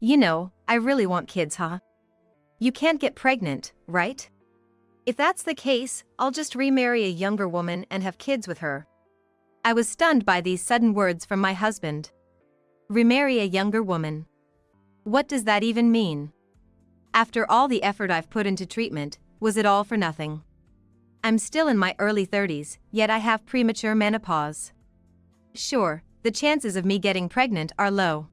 You know, I really want kids, huh? You can't get pregnant, right? If that's the case, I'll just remarry a younger woman and have kids with her. I was stunned by these sudden words from my husband. Remarry a younger woman. What does that even mean? After all the effort I've put into treatment, was it all for nothing? I'm still in my early 30s, yet I have premature menopause. Sure, the chances of me getting pregnant are low.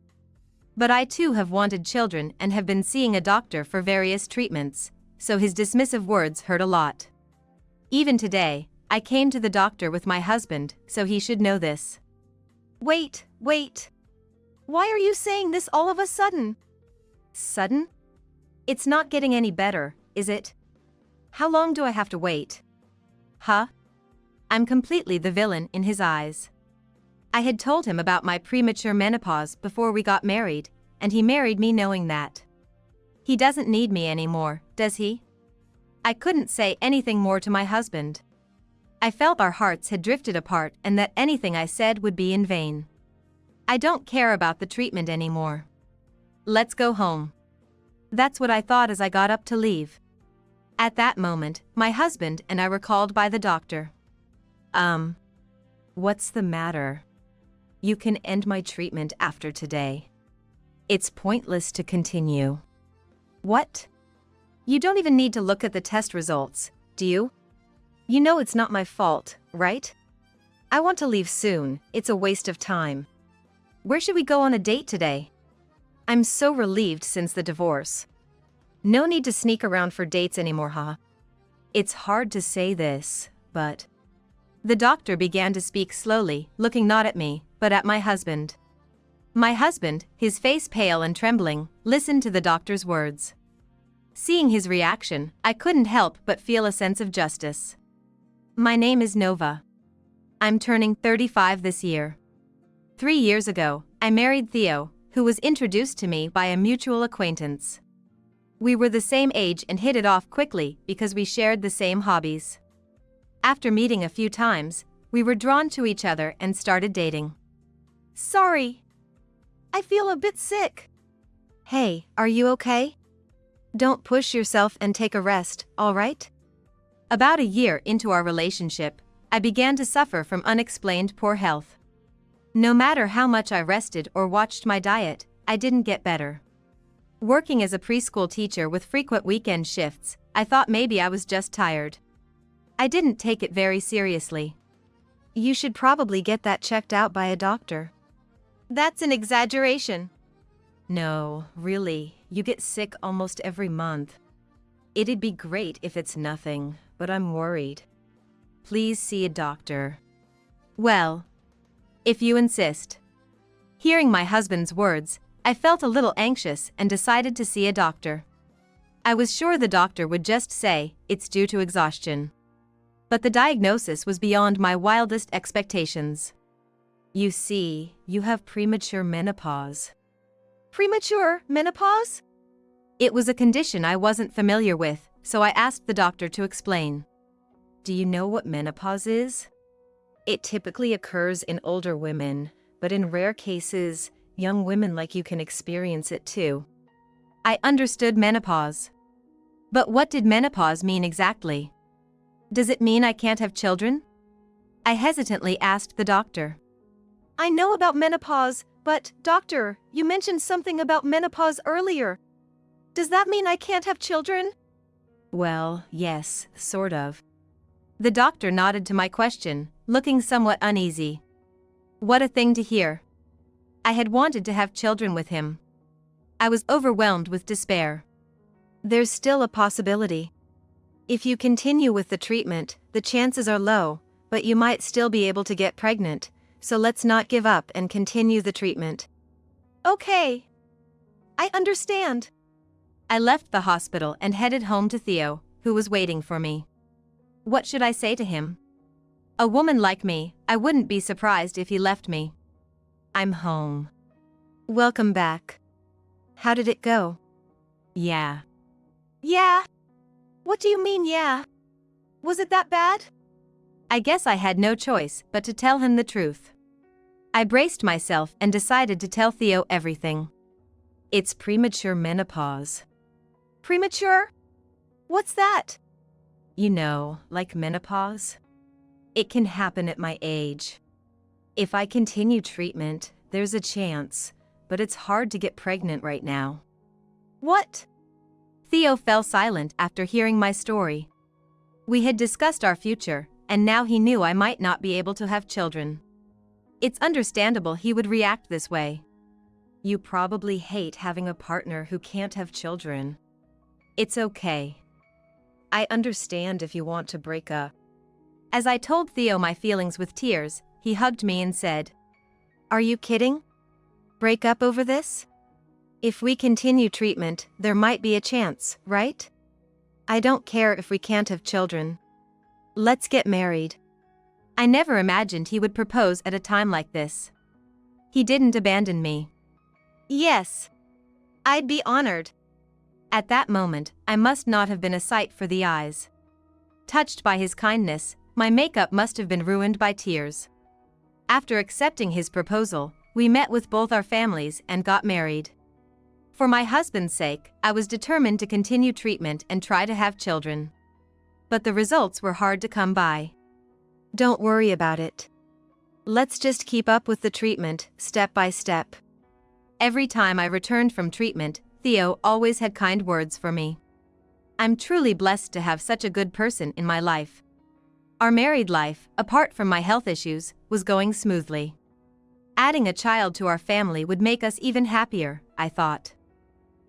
But I too have wanted children and have been seeing a doctor for various treatments, so his dismissive words hurt a lot. Even today, I came to the doctor with my husband, so he should know this. Wait. Why are you saying this all of a sudden? Sudden? It's not getting any better, is it? How long do I have to wait? Huh? I'm completely the villain in his eyes. I had told him about my premature menopause before we got married, and he married me knowing that. He doesn't need me anymore, does he? I couldn't say anything more to my husband. I felt our hearts had drifted apart and that anything I said would be in vain. I don't care about the treatment anymore. Let's go home. That's what I thought as I got up to leave. At that moment, my husband and I were called by the doctor. What's the matter? You can end my treatment after today. It's pointless to continue. What? You don't even need to look at the test results, do you? You know it's not my fault, right? I want to leave soon, it's a waste of time. Where should we go on a date today? I'm so relieved since the divorce. No need to sneak around for dates anymore, huh? It's hard to say this, but... The doctor began to speak slowly, looking not at me, but at my husband. My husband, his face pale and trembling, listened to the doctor's words. Seeing his reaction, I couldn't help but feel a sense of justice. My name is Nova. I'm turning 35 this year. 3 years ago, I married Theo, who was introduced to me by a mutual acquaintance. We were the same age and hit it off quickly because we shared the same hobbies. After meeting a few times, we were drawn to each other and started dating. Sorry. I feel a bit sick. Hey, are you okay? Don't push yourself and take a rest, all right? About a year into our relationship, I began to suffer from unexplained poor health. No matter how much I rested or watched my diet, I didn't get better. Working as a preschool teacher with frequent weekend shifts, I thought maybe I was just tired. I didn't take it very seriously. You should probably get that checked out by a doctor. That's an exaggeration. No, really, you get sick almost every month. It'd be great if it's nothing, but I'm worried. Please see a doctor. Well, if you insist. Hearing my husband's words, I felt a little anxious and decided to see a doctor. I was sure the doctor would just say, it's due to exhaustion. But the diagnosis was beyond my wildest expectations. You see, you have premature menopause. Premature menopause? It was a condition I wasn't familiar with, so I asked the doctor to explain. Do you know what menopause is? It typically occurs in older women, but in rare cases, young women like you can experience it too. I understood menopause. But what did menopause mean exactly? Does it mean I can't have children? I hesitantly asked the doctor. I know about menopause, but, doctor, you mentioned something about menopause earlier. Does that mean I can't have children? Well, yes, sort of. The doctor nodded to my question, looking somewhat uneasy. What a thing to hear. I had wanted to have children with him. I was overwhelmed with despair. There's still a possibility. If you continue with the treatment, the chances are low, but you might still be able to get pregnant, so let's not give up and continue the treatment. Okay. I understand. I left the hospital and headed home to Theo, who was waiting for me. What should I say to him? A woman like me, I wouldn't be surprised if he left me. I'm home. Welcome back. How did it go? Yeah. Yeah? What do you mean, yeah? Was it that bad? I guess I had no choice but to tell him the truth. I braced myself and decided to tell Theo everything. It's premature menopause. Premature? What's that? You know, like menopause. It can happen at my age. If I continue treatment, there's a chance, but it's hard to get pregnant right now. What? Theo fell silent after hearing my story. We had discussed our future, and now he knew I might not be able to have children. It's understandable he would react this way. You probably hate having a partner who can't have children. It's okay. I understand if you want to break up. As I told Theo my feelings with tears, he hugged me and said, Are you kidding? Break up over this? If we continue treatment, there might be a chance, right? I don't care if we can't have children. Let's get married. I never imagined he would propose at a time like this. He didn't abandon me. Yes. I'd be honored. At that moment, I must not have been a sight for the eyes. Touched by his kindness, my makeup must have been ruined by tears. After accepting his proposal, we met with both our families and got married. For my husband's sake, I was determined to continue treatment and try to have children. But the results were hard to come by. Don't worry about it. Let's just keep up with the treatment, step by step. Every time I returned from treatment, Theo always had kind words for me. I'm truly blessed to have such a good person in my life. Our married life, apart from my health issues, was going smoothly. Adding a child to our family would make us even happier, I thought.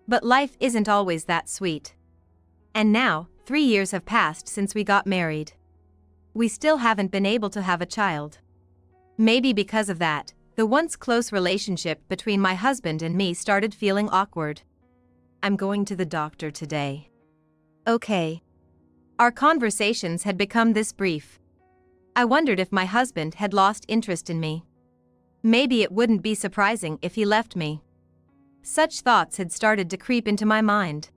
But life isn't always that sweet. And now, 3 years have passed since we got married. We still haven't been able to have a child. Maybe because of that, the once close relationship between my husband and me started feeling awkward. I'm going to the doctor today. Okay. Our conversations had become this brief. I wondered if my husband had lost interest in me. Maybe it wouldn't be surprising if he left me. Such thoughts had started to creep into my mind.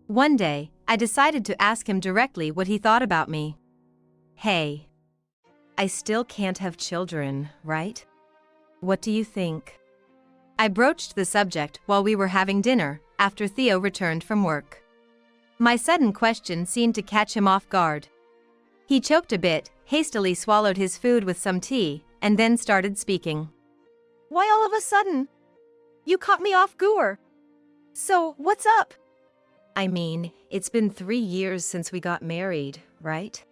One day, I decided to ask him directly what he thought about me. Hey. I still can't have children, right? What do you think? I broached the subject while we were having dinner, after Theo returned from work. My sudden question seemed to catch him off guard. He choked a bit, hastily swallowed his food with some tea, and then started speaking. Why all of a sudden? You caught me off guard. So, what's up? I mean, it's been 3 years since we got married, right?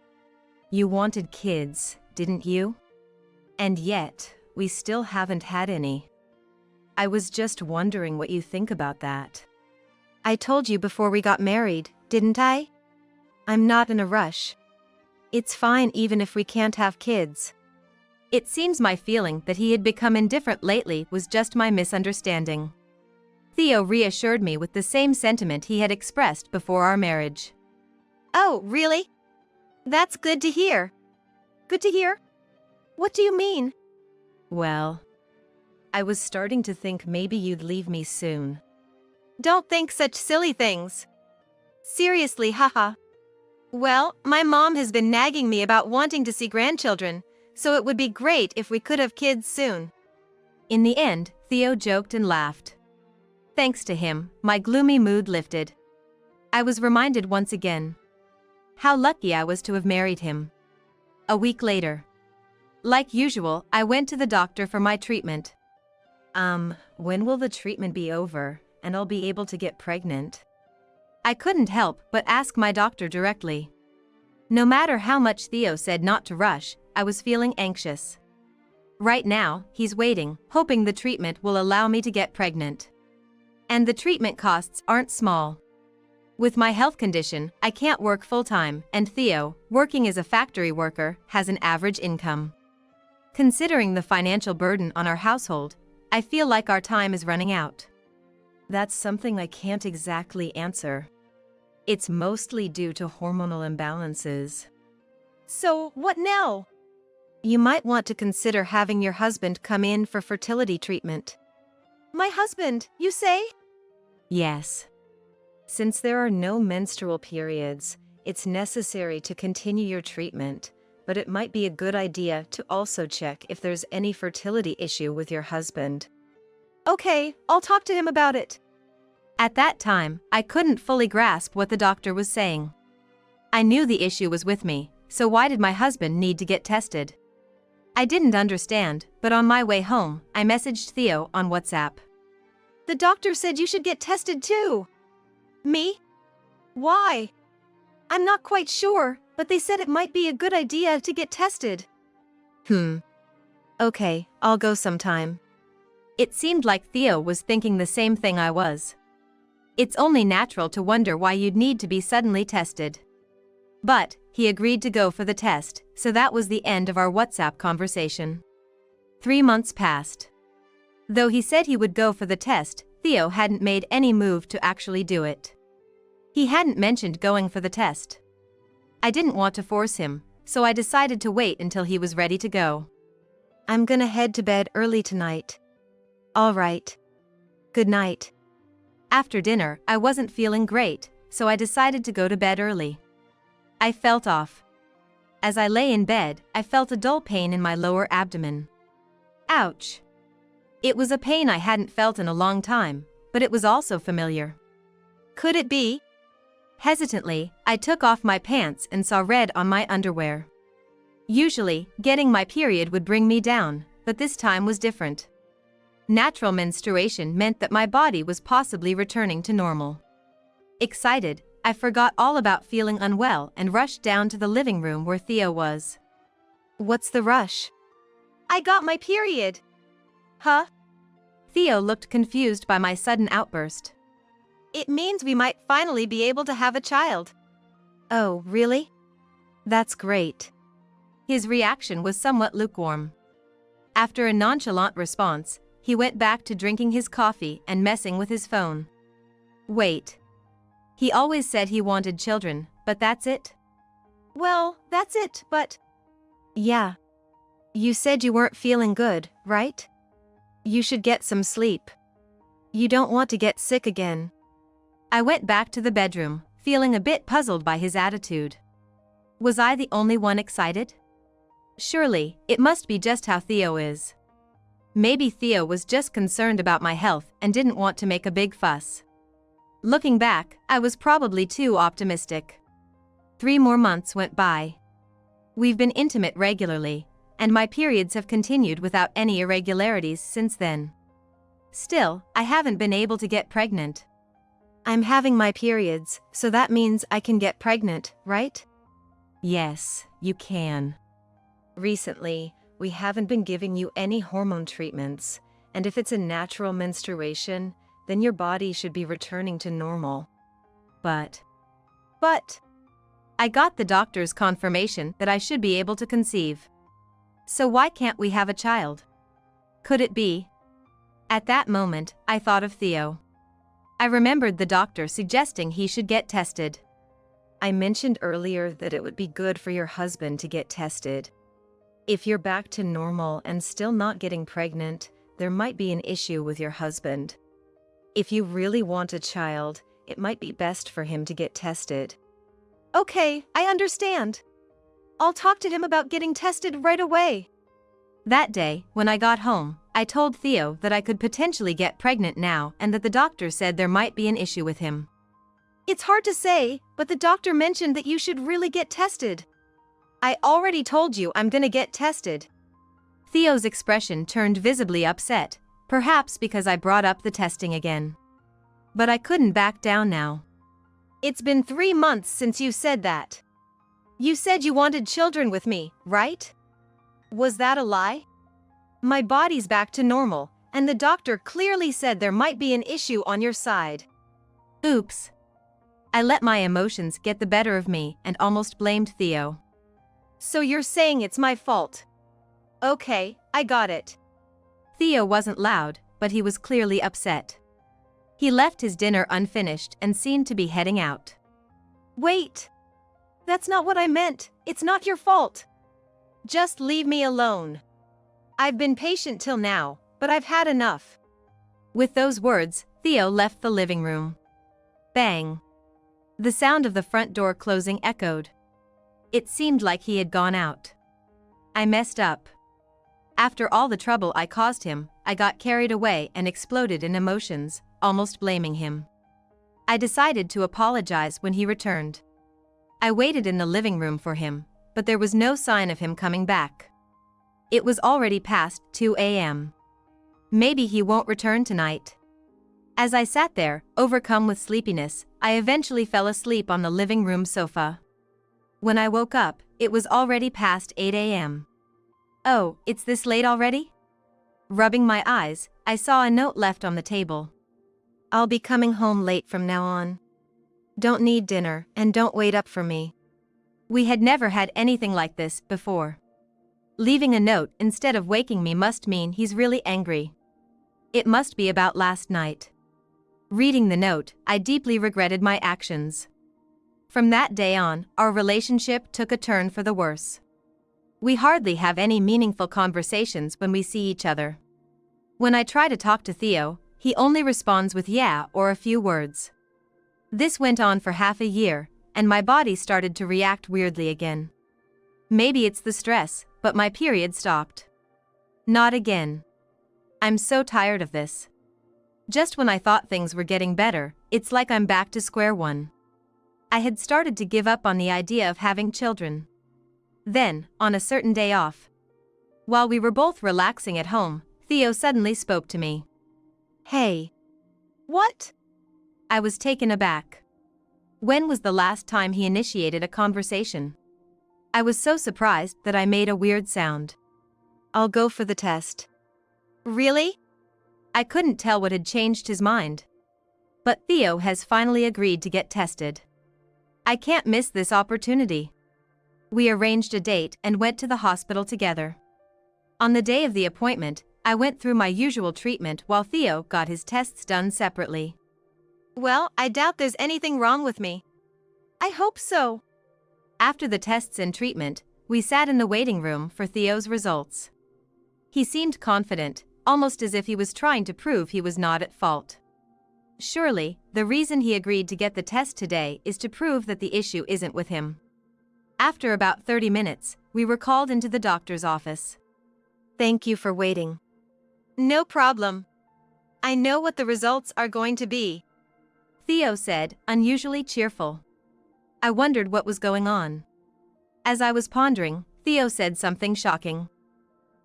You wanted kids, didn't you? And yet, we still haven't had any. I was just wondering what you think about that. I told you before we got married, didn't I? I'm not in a rush. It's fine even if we can't have kids. It seems my feeling that he had become indifferent lately was just my misunderstanding. Theo reassured me with the same sentiment he had expressed before our marriage. Oh, really? That's good to hear. Good to hear? What do you mean? Well, I was starting to think maybe you'd leave me soon. Don't think such silly things. Seriously, haha. Well, my mom has been nagging me about wanting to see grandchildren, so it would be great if we could have kids soon. In the end, Theo joked and laughed. Thanks to him, my gloomy mood lifted. I was reminded once again how lucky I was to have married him. A week later. Like usual, I went to the doctor for my treatment. When will the treatment be over, and I'll be able to get pregnant? I couldn't help but ask my doctor directly. No matter how much Theo said not to rush, I was feeling anxious. Right now, he's waiting, hoping the treatment will allow me to get pregnant. And the treatment costs aren't small. With my health condition, I can't work full-time, and Theo, working as a factory worker, has an average income. Considering the financial burden on our household, I feel like our time is running out. That's something I can't exactly answer. It's mostly due to hormonal imbalances. So, what now? You might want to consider having your husband come in for fertility treatment. My husband, you say? Yes. Since there are no menstrual periods, it's necessary to continue your treatment, but it might be a good idea to also check if there's any fertility issue with your husband. Okay, I'll talk to him about it. At that time, I couldn't fully grasp what the doctor was saying. I knew the issue was with me, so why did my husband need to get tested? I didn't understand, but on my way home, I messaged Theo on WhatsApp. The doctor said you should get tested too. Me? Why? I'm not quite sure, but they said it might be a good idea to get tested. Okay, I'll go sometime. It seemed like Theo was thinking the same thing I was. It's only natural to wonder why you'd need to be suddenly tested. But, he agreed to go for the test, so that was the end of our WhatsApp conversation. 3 months passed. Though he said he would go for the test, Theo hadn't made any move to actually do it. He hadn't mentioned going for the test. I didn't want to force him, so I decided to wait until he was ready to go. I'm gonna head to bed early tonight. All right. Good night. After dinner, I wasn't feeling great, so I decided to go to bed early. I felt off. As I lay in bed, I felt a dull pain in my lower abdomen. Ouch. It was a pain I hadn't felt in a long time, but it was also familiar. Could it be? Hesitantly, I took off my pants and saw red on my underwear. Usually, getting my period would bring me down, but this time was different. Natural menstruation meant that my body was possibly returning to normal. Excited, I forgot all about feeling unwell and rushed down to the living room where Theo was. What's the rush? I got my period. Huh? Theo looked confused by my sudden outburst. It means we might finally be able to have a child. Oh, really? That's great. His reaction was somewhat lukewarm. After a nonchalant response, he went back to drinking his coffee and messing with his phone. Wait. He always said he wanted children, but that's it? Well, that's it, but... Yeah. You said you weren't feeling good, right? You should get some sleep. You don't want to get sick again. I went back to the bedroom, feeling a bit puzzled by his attitude. Was I the only one excited? Surely, it must be just how Theo is. Maybe Theo was just concerned about my health and didn't want to make a big fuss. Looking back, I was probably too optimistic. 3 more months went by. We've been intimate regularly, and my periods have continued without any irregularities since then. Still, I haven't been able to get pregnant. I'm having my periods, so that means I can get pregnant, right? Yes, you can. Recently, we haven't been giving you any hormone treatments, and if it's a natural menstruation, then your body should be returning to normal. But But I got the doctor's confirmation that I should be able to conceive. So why can't we have a child? Could it be? At that moment, I thought of Theo. I remembered the doctor suggesting he should get tested. I mentioned earlier that it would be good for your husband to get tested. If you're back to normal and still not getting pregnant, there might be an issue with your husband. If you really want a child, it might be best for him to get tested. Okay, I understand. I'll talk to him about getting tested right away. That day, when I got home, I told Theo that I could potentially get pregnant now and that the doctor said there might be an issue with him. It's hard to say, but the doctor mentioned that you should really get tested. I already told you I'm gonna get tested. Theo's expression turned visibly upset, perhaps because I brought up the testing again. But I couldn't back down now. It's been 3 months since you said that. You said you wanted children with me, right? Was that a lie? My body's back to normal, and the doctor clearly said there might be an issue on your side. Oops. I let my emotions get the better of me and almost blamed Theo. So you're saying it's my fault? Okay, I got it. Theo wasn't loud, but he was clearly upset. He left his dinner unfinished and seemed to be heading out. Wait! That's not what I meant. It's not your fault. Just leave me alone. I've been patient till now, but I've had enough. With those words, Theo left the living room. Bang! The sound of the front door closing echoed. It seemed like he had gone out. I messed up. After all the trouble I caused him, I got carried away and exploded in emotions, almost blaming him. I decided to apologize when he returned. I waited in the living room for him, but there was no sign of him coming back. It was already past 2 a.m. Maybe he won't return tonight. As I sat there, overcome with sleepiness, I eventually fell asleep on the living room sofa. When I woke up, it was already past 8 a.m. Oh, it's this late already? Rubbing my eyes, I saw a note left on the table. I'll be coming home late from now on. Don't need dinner, and don't wait up for me. We had never had anything like this before. Leaving a note instead of waking me must mean he's really angry. It must be about last night. Reading the note, I deeply regretted my actions. From that day on, our relationship took a turn for the worse. We hardly have any meaningful conversations when we see each other. When I try to talk to Theo, he only responds with yeah or a few words. This went on for half a year, and my body started to react weirdly again. Maybe it's the stress, but my period stopped. Not again. I'm so tired of this. Just when I thought things were getting better, it's like I'm back to square one. I had started to give up on the idea of having children. Then, on a certain day off, while we were both relaxing at home, Theo suddenly spoke to me. Hey. What? I was taken aback. When was the last time he initiated a conversation? I was so surprised that I made a weird sound. I'll go for the test. Really? I couldn't tell what had changed his mind. But Theo has finally agreed to get tested. I can't miss this opportunity. We arranged a date and went to the hospital together. On the day of the appointment, I went through my usual treatment while Theo got his tests done separately. Well, I doubt there's anything wrong with me. I hope so. After the tests and treatment, we sat in the waiting room for Theo's results. He seemed confident, almost as if he was trying to prove he was not at fault. Surely, the reason he agreed to get the test today is to prove that the issue isn't with him. After about 30 minutes, we were called into the doctor's office. Thank you for waiting. No problem. I know what the results are going to be, Theo said, unusually cheerful. I wondered what was going on. As I was pondering, Theo said something shocking.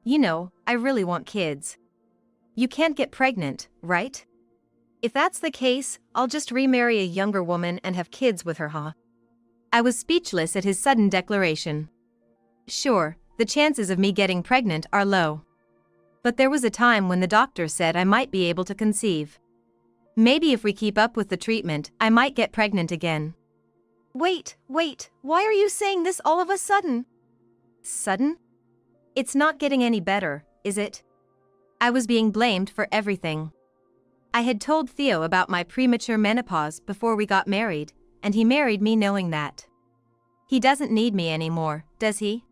You know, I really want kids. You can't get pregnant, right? If that's the case, I'll just remarry a younger woman and have kids with her, huh? I was speechless at his sudden declaration. Sure, the chances of me getting pregnant are low. But there was a time when the doctor said I might be able to conceive. Maybe if we keep up with the treatment, I might get pregnant again. Wait, why are you saying this all of a sudden? Sudden? It's not getting any better, is it? I was being blamed for everything. I had told Theo about my premature menopause before we got married, and he married me knowing that. He doesn't need me anymore, does he?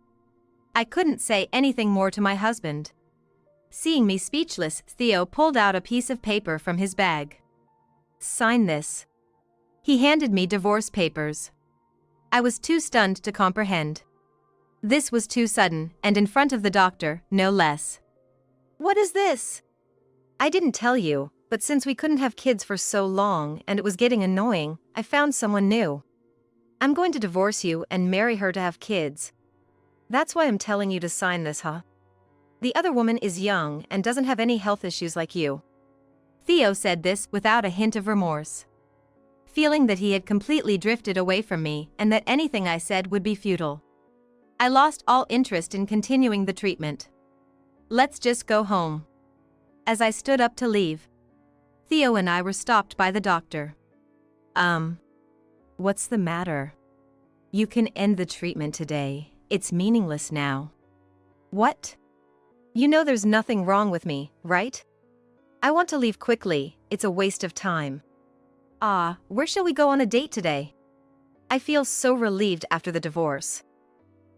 I couldn't say anything more to my husband. Seeing me speechless, Theo pulled out a piece of paper from his bag. Sign this. He handed me divorce papers. I was too stunned to comprehend. This was too sudden, and in front of the doctor, no less. What is this? I didn't tell you, but since we couldn't have kids for so long and it was getting annoying, I found someone new. I'm going to divorce you and marry her to have kids. That's why I'm telling you to sign this, huh? The other woman is young and doesn't have any health issues like you. Theo said this without a hint of remorse. Feeling that he had completely drifted away from me and that anything I said would be futile. I lost all interest in continuing the treatment. Let's just go home. As I stood up to leave, Theo and I were stopped by the doctor. What's the matter? You can end the treatment today. It's meaningless now. What? You know there's nothing wrong with me, right? I want to leave quickly, it's a waste of time. Where shall we go on a date today? I feel so relieved after the divorce.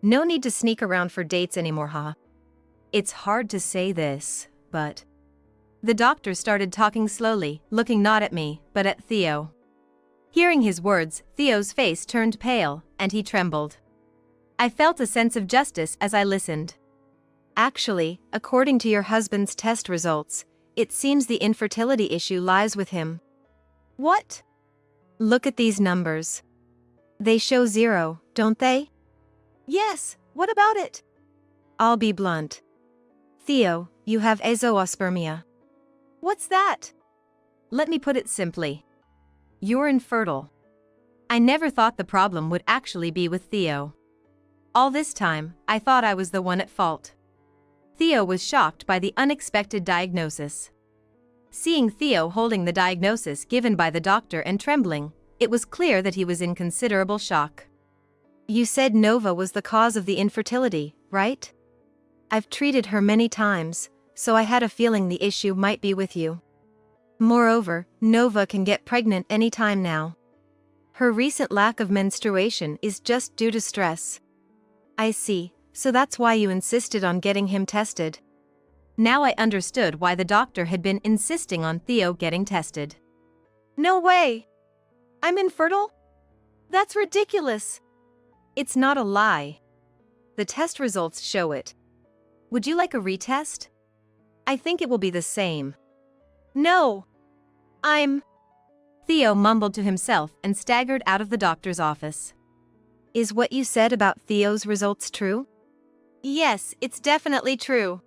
No need to sneak around for dates anymore, huh? It's hard to say this, but... The doctor started talking slowly, looking not at me, but at Theo. Hearing his words, Theo's face turned pale, and he trembled. I felt a sense of justice as I listened. Actually, according to your husband's test results, it seems the infertility issue lies with him. What? Look at these numbers. They show 0, don't they? Yes, what about it? I'll be blunt. Theo, you have azoospermia. What's that? Let me put it simply. You're infertile. I never thought the problem would actually be with Theo. All this time, I thought I was the one at fault. Theo was shocked by the unexpected diagnosis. Seeing Theo holding the diagnosis given by the doctor and trembling, it was clear that he was in considerable shock. You said Nova was the cause of the infertility, right? I've treated her many times, so I had a feeling the issue might be with you. Moreover, Nova can get pregnant anytime now. Her recent lack of menstruation is just due to stress. I see, so that's why you insisted on getting him tested. Now I understood why the doctor had been insisting on Theo getting tested. No way! I'm infertile? That's ridiculous! It's not a lie. The test results show it. Would you like a retest? I think it will be the same. No! Theo mumbled to himself and staggered out of the doctor's office. Is what you said about Theo's results true? Yes, it's definitely true.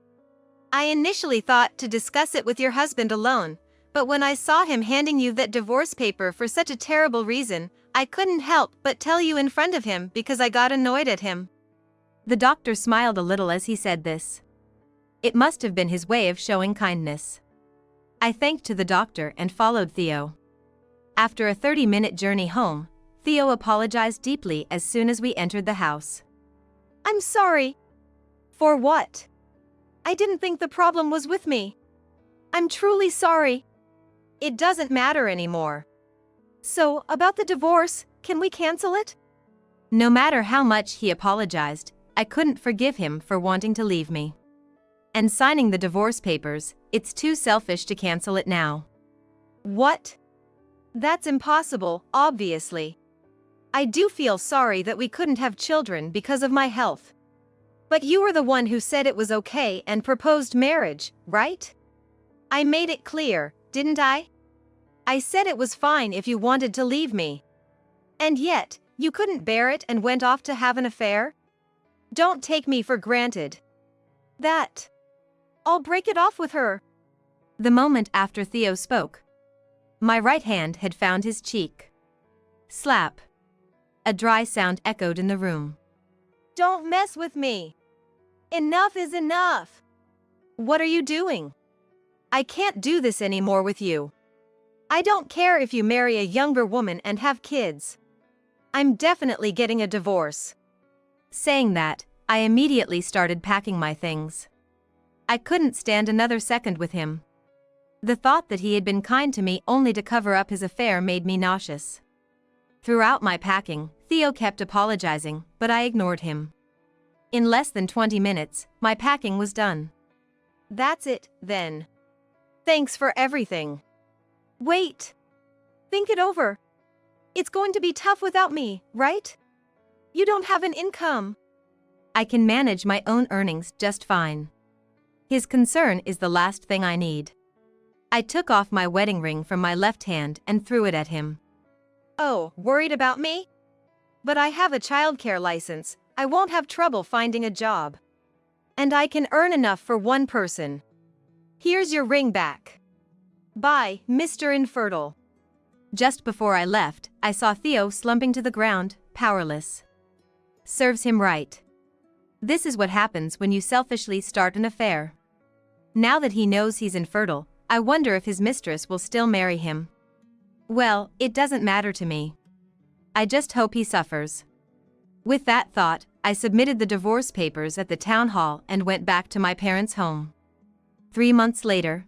I initially thought to discuss it with your husband alone, but when I saw him handing you that divorce paper for such a terrible reason, I couldn't help but tell you in front of him because I got annoyed at him. The doctor smiled a little as he said this. It must have been his way of showing kindness. I thanked to the doctor and followed Theo. After a 30-minute journey home, Theo apologized deeply as soon as we entered the house. I'm sorry. For what? I didn't think the problem was with me. I'm truly sorry. It doesn't matter anymore. So, about the divorce, can we cancel it? No matter how much he apologized, I couldn't forgive him for wanting to leave me. And signing the divorce papers, it's too selfish to cancel it now. What? That's impossible, obviously. I do feel sorry that we couldn't have children because of my health. But you were the one who said it was okay and proposed marriage, right? I made it clear, didn't I? I said it was fine if you wanted to leave me. And yet, you couldn't bear it and went off to have an affair? Don't take me for granted. I'll break it off with her. The moment after Theo spoke, my right hand had found his cheek. Slap. A dry sound echoed in the room. Don't mess with me. Enough is enough. What are you doing? I can't do this anymore with you. I don't care if you marry a younger woman and have kids. I'm definitely getting a divorce. Saying that, I immediately started packing my things. I couldn't stand another second with him. The thought that he had been kind to me only to cover up his affair made me nauseous. Throughout my packing, Theo kept apologizing, but I ignored him. In less than 20 minutes, my packing was done. That's it, then. Thanks for everything. Wait. Think it over. It's going to be tough without me, right? You don't have an income. I can manage my own earnings just fine. His concern is the last thing I need. I took off my wedding ring from my left hand and threw it at him. Oh, worried about me? But I have a childcare license, I won't have trouble finding a job. And I can earn enough for one person. Here's your ring back. Bye, Mr. Infertile. Just before I left, I saw Theo slumping to the ground, powerless. Serves him right. This is what happens when you selfishly start an affair. Now that he knows he's infertile, I wonder if his mistress will still marry him. Well, it doesn't matter to me. I just hope he suffers. With that thought, I submitted the divorce papers at the town hall and went back to my parents' home. 3 months later,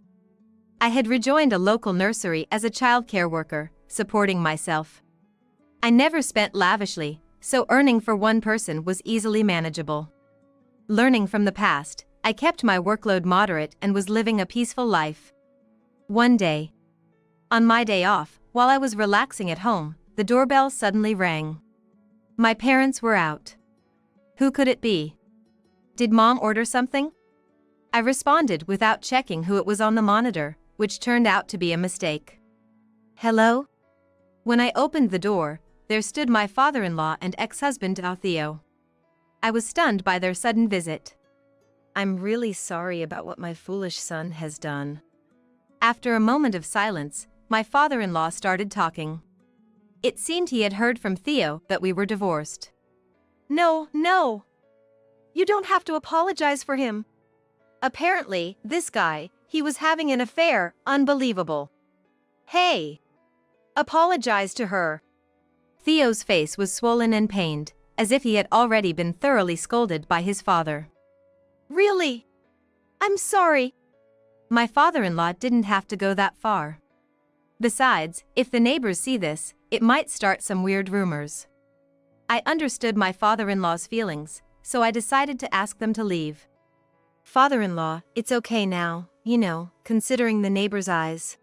I had rejoined a local nursery as a childcare worker, supporting myself. I never spent lavishly, so earning for one person was easily manageable. Learning from the past, I kept my workload moderate and was living a peaceful life. One day, on my day off, while I was relaxing at home, the doorbell suddenly rang. My parents were out. Who could it be? Did Mom order something? I responded without checking who it was on the monitor, which turned out to be a mistake. Hello? When I opened the door, there stood my father-in-law and ex-husband Theo. I was stunned by their sudden visit. I'm really sorry about what my foolish son has done. After a moment of silence, my father-in-law started talking. It seemed he had heard from Theo that we were divorced. No. You don't have to apologize for him. Apparently, this guy, he was having an affair, unbelievable. Hey! Apologize to her. Theo's face was swollen and pained, as if he had already been thoroughly scolded by his father. Really? I'm sorry. My father-in-law didn't have to go that far. Besides, if the neighbors see this, it might start some weird rumors. I understood my father-in-law's feelings, so I decided to ask them to leave. Father-in-law, it's okay now, considering the neighbors' eyes.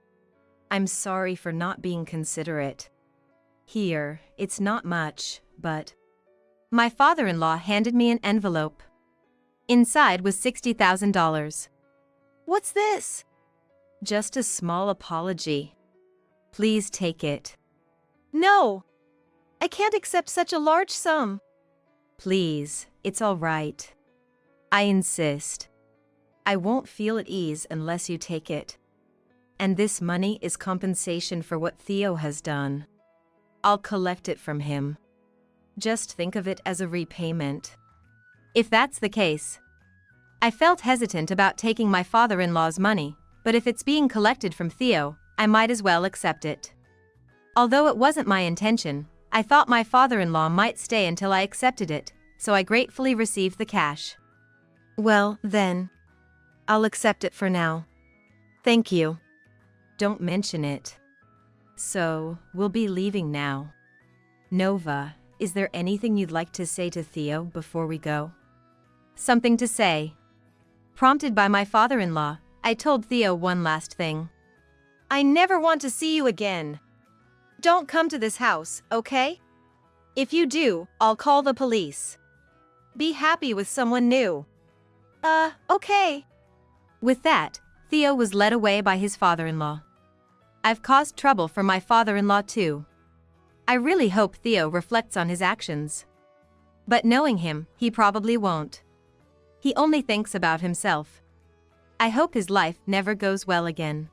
I'm sorry for not being considerate. Here, it's not much, but... My father-in-law handed me an envelope. Inside was $60,000. What's this? Just a small apology. Please take it. No! I can't accept such a large sum. Please, it's all right. I insist. I won't feel at ease unless you take it. And this money is compensation for what Theo has done. I'll collect it from him. Just think of it as a repayment. If that's the case. I felt hesitant about taking my father-in-law's money, but if it's being collected from Theo, I might as well accept it. Although it wasn't my intention, I thought my father-in-law might stay until I accepted it, so I gratefully received the cash. Well, then. I'll accept it for now. Thank you. Don't mention it. So, we'll be leaving now. Nova, is there anything you'd like to say to Theo before we go? Something to say. Prompted by my father-in-law, I told Theo one last thing. I never want to see you again. Don't come to this house, okay? If you do, I'll call the police. Be happy with someone new. Okay. With that, Theo was led away by his father-in-law. I've caused trouble for my father-in-law too. I really hope Theo reflects on his actions. But knowing him, he probably won't. He only thinks about himself. I hope his life never goes well again.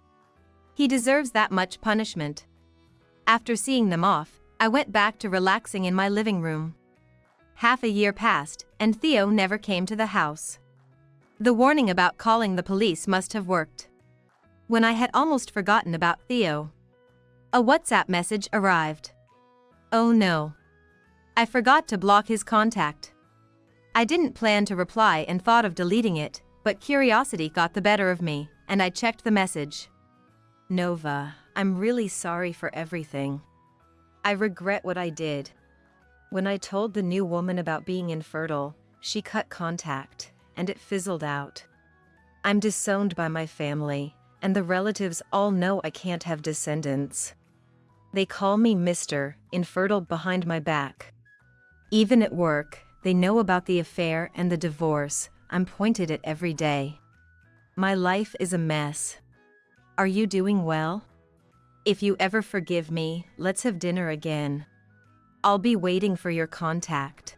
He deserves that much punishment. After seeing them off, I went back to relaxing in my living room. Half a year passed, and Theo never came to the house. The warning about calling the police must have worked. When I had almost forgotten about Theo, a WhatsApp message arrived. Oh no. I forgot to block his contact. I didn't plan to reply and thought of deleting it, but curiosity got the better of me, and I checked the message. Nova, I'm really sorry for everything. I regret what I did. When I told the new woman about being infertile, she cut contact, and it fizzled out. I'm disowned by my family, and the relatives all know I can't have descendants. They call me Mr. Infertile behind my back. Even at work, they know about the affair and the divorce. I'm pointed at every day. My life is a mess. Are you doing well? If you ever forgive me, let's have dinner again. I'll be waiting for your contact.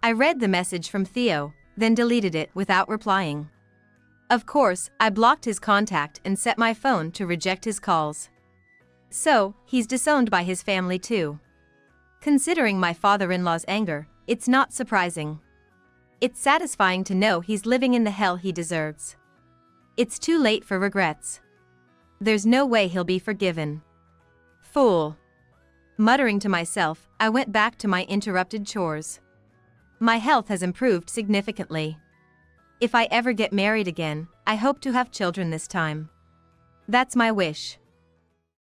I read the message from Theo, then deleted it without replying. Of course, I blocked his contact and set my phone to reject his calls. So, he's disowned by his family too. Considering my father-in-law's anger, it's not surprising. It's satisfying to know he's living in the hell he deserves. It's too late for regrets. There's no way he'll be forgiven. Fool. Muttering to myself, I went back to my interrupted chores. My health has improved significantly. If I ever get married again, I hope to have children this time. That's my wish.